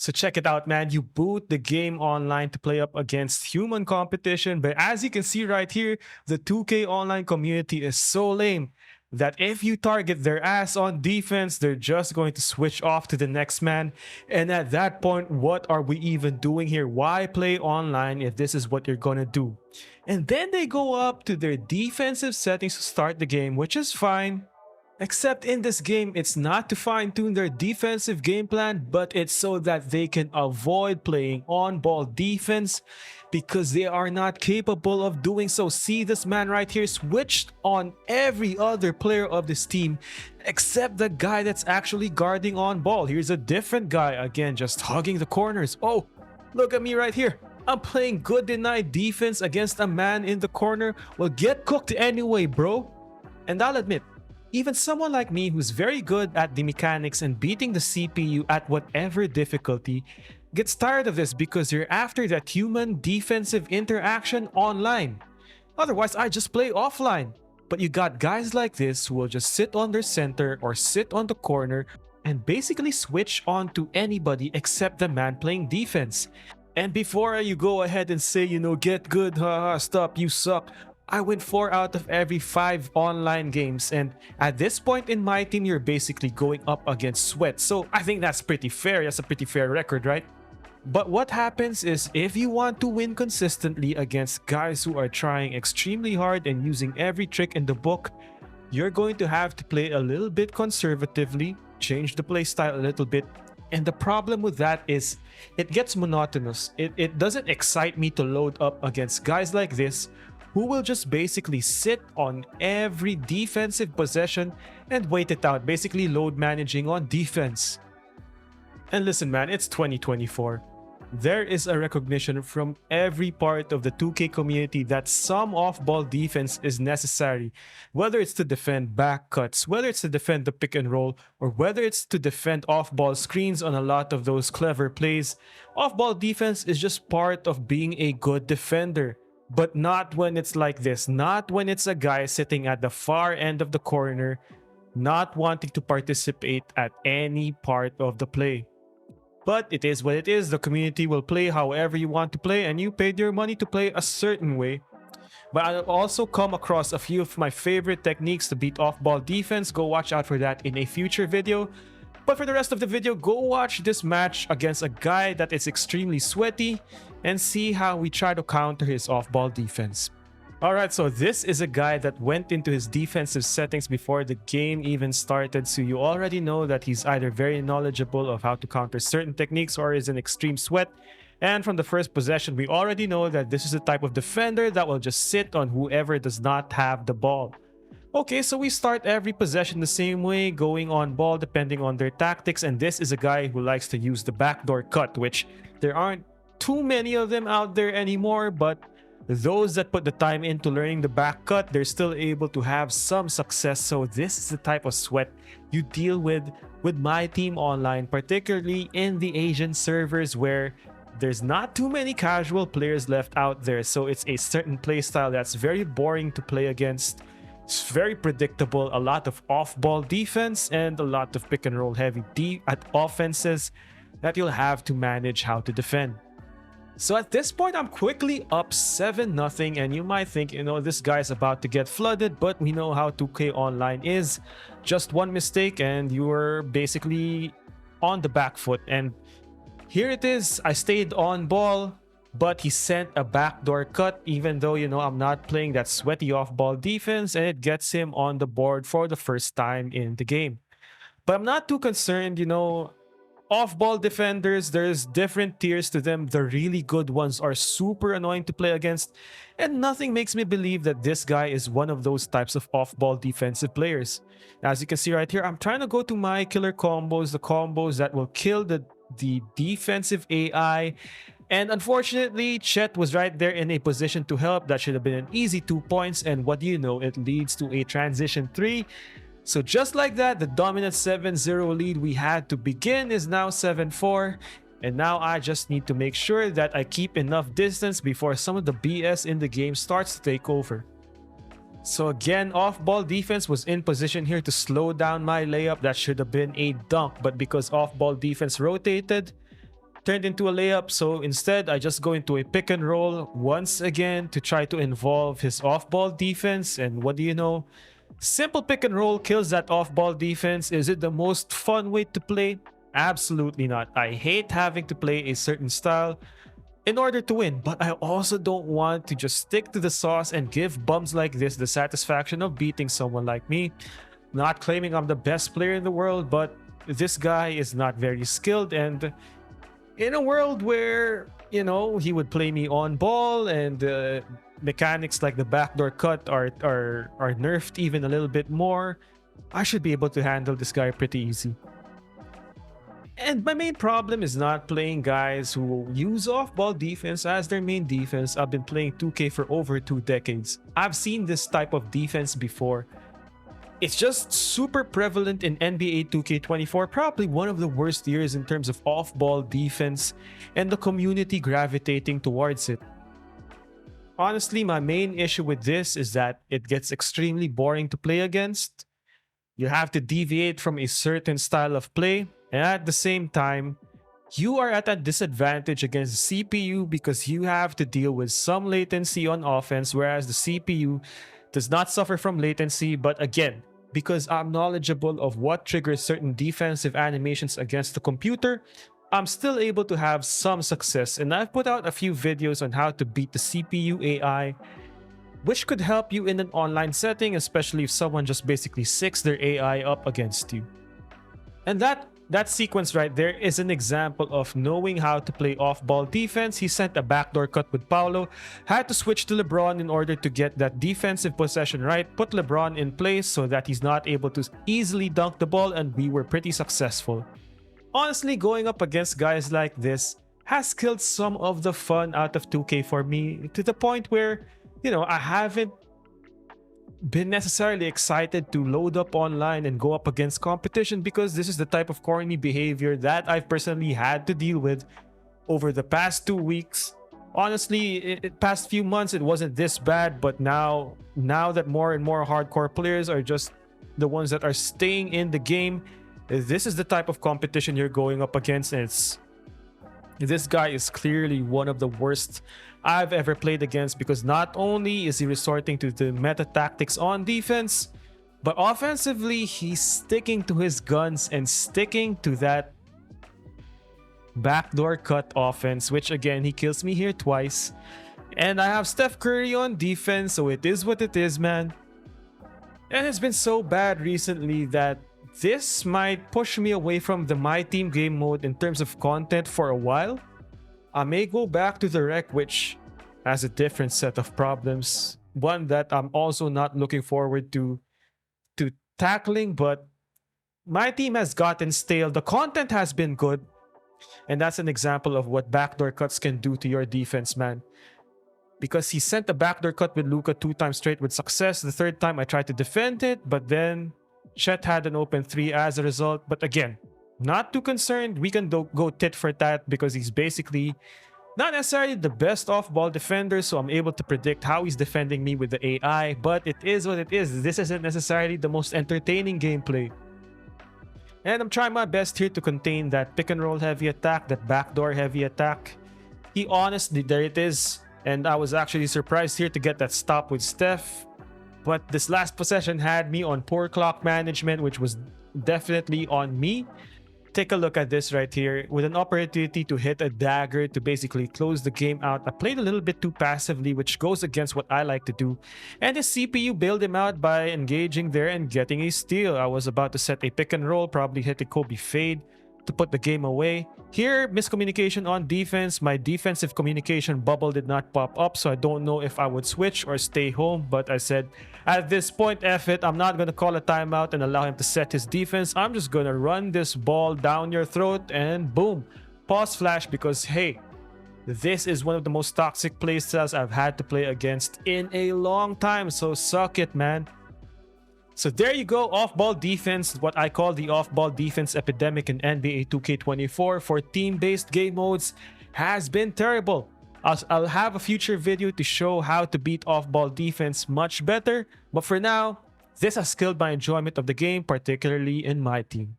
So check it out, man. You boot the game online to play up against human competition. But as you can see right here, the 2K online community is so lame that if you target their ass on defense, they're just going to switch off to the next man. And at that point, what are we even doing here? Why play online if this is what you're going to do? And then they go up to their defensive settings to start the game, which is fine. Except in this game, it's not to fine-tune their defensive game plan, but it's so that they can avoid playing on-ball defense because they are not capable of doing so. See, this man right here switched on every other player of this team except the guy that's actually guarding on ball. Here's a different guy, again, just hugging the corners. Oh, look at me right here. I'm playing good denied defense against a man in the corner. Well, get cooked anyway, bro. And I'll admit, even someone like me who's very good at the mechanics and beating the CPU at whatever difficulty gets tired of this because you're after that human defensive interaction online. Otherwise, I just play offline. But you got guys like this who will just sit on their center or sit on the corner and basically switch on to anybody except the man playing defense. And before you go ahead and say, get good, haha, stop, you suck, I win 4 out of every 5 online games, and at this point in my team, you're basically going up against Sweat. So I think that's pretty fair. That's a pretty fair record, right? But what happens is if you want to win consistently against guys who are trying extremely hard and using every trick in the book, you're going to have to play a little bit conservatively, change the playstyle a little bit. And the problem with that is it gets monotonous. It doesn't excite me to load up against guys like this who will just basically sit on every defensive possession and wait it out, basically load managing on defense. And listen, man, it's 2024. There is a recognition from every part of the 2K community that some off-ball defense is necessary, whether it's to defend back cuts, whether it's to defend the pick and roll, or whether it's to defend off-ball screens on a lot of those clever plays. Off-ball defense is just part of being a good defender. But not when it's like this, not when it's a guy sitting at the far end of the corner, not wanting to participate at any part of the play. But it is what it is. The community will play however you want to play, and you paid your money to play a certain way. But I've also come across a few of my favorite techniques to beat off-ball defense. Go watch out for that in a future video. But for the rest of the video, go watch this match against a guy that is extremely sweaty and see how we try to counter his off-ball defense. Alright, so this is a guy that went into his defensive settings before the game even started, so you already know that he's either very knowledgeable of how to counter certain techniques or is an extreme sweat. And from the first possession, we already know that this is the type of defender that will just sit on whoever does not have the ball. Okay, so we start every possession the same way, going on ball depending on their tactics, and this is a guy who likes to use the backdoor cut, which there aren't too many of them out there anymore, but those that put the time into learning the back cut, they're still able to have some success. So this is the type of sweat you deal with my team online, particularly in the Asian servers where there's not too many casual players left out there. So it's a certain playstyle that's very boring to play against. It's very predictable, a lot of off-ball defense and a lot of pick and roll heavy at offenses that you'll have to manage how to defend. So at this point, I'm quickly up 7-0, and you might think, this guy's about to get flooded, but we know how 2K Online is. Just one mistake and you're basically on the back foot. And here it is. I stayed on ball, but he sent a backdoor cut, even though, I'm not playing that sweaty off-ball defense, and it gets him on the board for the first time in the game. But I'm not too concerned, off-ball defenders, there's different tiers to them. The really good ones are super annoying to play against, and nothing makes me believe that this guy is one of those types of off-ball defensive players. As you can see right here, I'm trying to go to my killer combos, the combos that will kill the defensive AI. And unfortunately, Chet was right there in a position to help. That should have been an easy 2 points, and what do you know, it leads to a transition 3. So just like that, the dominant 7-0 lead we had to begin is now 7-4. And now I just need to make sure that I keep enough distance before some of the BS in the game starts to take over. So again, off-ball defense was in position here to slow down my layup. That should have been a dunk, but because off-ball defense rotated, turned into a layup. So instead, I just go into a pick and roll once again to try to involve his off-ball defense. And what do you know? Simple pick and roll kills that off-ball defense. Is it the most fun way to play? Absolutely not. I hate having to play a certain style in order to win, but I also don't want to just stick to the sauce and give bums like this the satisfaction of beating someone like me. Not claiming I'm the best player in the world, but this guy is not very skilled, and in a world where, you know, he would play me on ball and mechanics like the backdoor cut are nerfed even a little bit more, I should be able to handle this guy pretty easy. And my main problem is not playing guys who use off-ball defense as their main defense. I've been playing 2K for over 2 decades. I've seen this type of defense before. It's just super prevalent in NBA 2K24, probably one of the worst years in terms of off-ball defense and the community gravitating towards it. Honestly, my main issue with this is that it gets extremely boring to play against. You have to deviate from a certain style of play, and at the same time, you are at a disadvantage against the CPU because you have to deal with some latency on offense, whereas the CPU does not suffer from latency. But again, because I'm knowledgeable of what triggers certain defensive animations against the computer, I'm still able to have some success. And I've put out a few videos on how to beat the CPU AI, which could help you in an online setting, especially if someone just basically sicks their AI up against you. And that sequence right there is an example of knowing how to play off-ball defense. He sent a backdoor cut with Paulo, had to switch to LeBron in order to get that defensive possession right, put LeBron in place so that he's not able to easily dunk the ball, and we were pretty successful. Honestly, going up against guys like this has killed some of the fun out of 2K for me, to the point where, you know, I haven't been necessarily excited to load up online and go up against competition, because this is the type of corny behavior that I've personally had to deal with over the past 2 weeks. Honestly, past few months it wasn't this bad, but now that more and more hardcore players are just the ones that are staying in the game, this is the type of competition you're going up against, and this guy is clearly one of the worst I've ever played against, because not only is he resorting to the meta tactics on defense, but offensively he's sticking to his guns and sticking to that backdoor cut offense, which again, he kills me here twice. And I have Steph Curry on defense, so it is what it is, man. And it's been so bad recently that this might push me away from the My Team game mode in terms of content for a while. I may go back to the rec, which has a different set of problems. One that I'm also not looking forward to tackling, but My Team has gotten stale. The content has been good, and that's an example of what backdoor cuts can do to your defense, man. Because he sent a backdoor cut with Luka 2 times straight with success. The third time I tried to defend it, but then Chet had an open 3 as a result. But again, not too concerned. We can go tit for tat because he's basically not necessarily the best off-ball defender, so I'm able to predict how he's defending me with the AI. But it is what it is. This isn't necessarily the most entertaining gameplay. And I'm trying my best here to contain that pick and roll heavy attack, that backdoor heavy attack. He honestly, there it is. And I was actually surprised here to get that stop with Steph. But this last possession had me on poor clock management, which was definitely on me. Take a look at this right here. With an opportunity to hit a dagger to basically close the game out, I played a little bit too passively, which goes against what I like to do. And the CPU bailed him out by engaging there and getting a steal. I was about to set a pick and roll, probably hit a Kobe fade to put the game away. Here, miscommunication on defense. My defensive communication bubble did not pop up, so I don't know if I would switch or stay home. But I said, at this point, F it. I'm not going to call a timeout and allow him to set his defense. I'm just going to run this ball down your throat and boom. Pause flash, because hey, this is one of the most toxic playstyles I've had to play against in a long time. So suck it, man. So there you go, off-ball defense, what I call the off-ball defense epidemic in NBA 2K24 for team-based game modes has been terrible. I'll have a future video to show how to beat off-ball defense much better, but for now, this has killed my enjoyment of the game, particularly in My Team.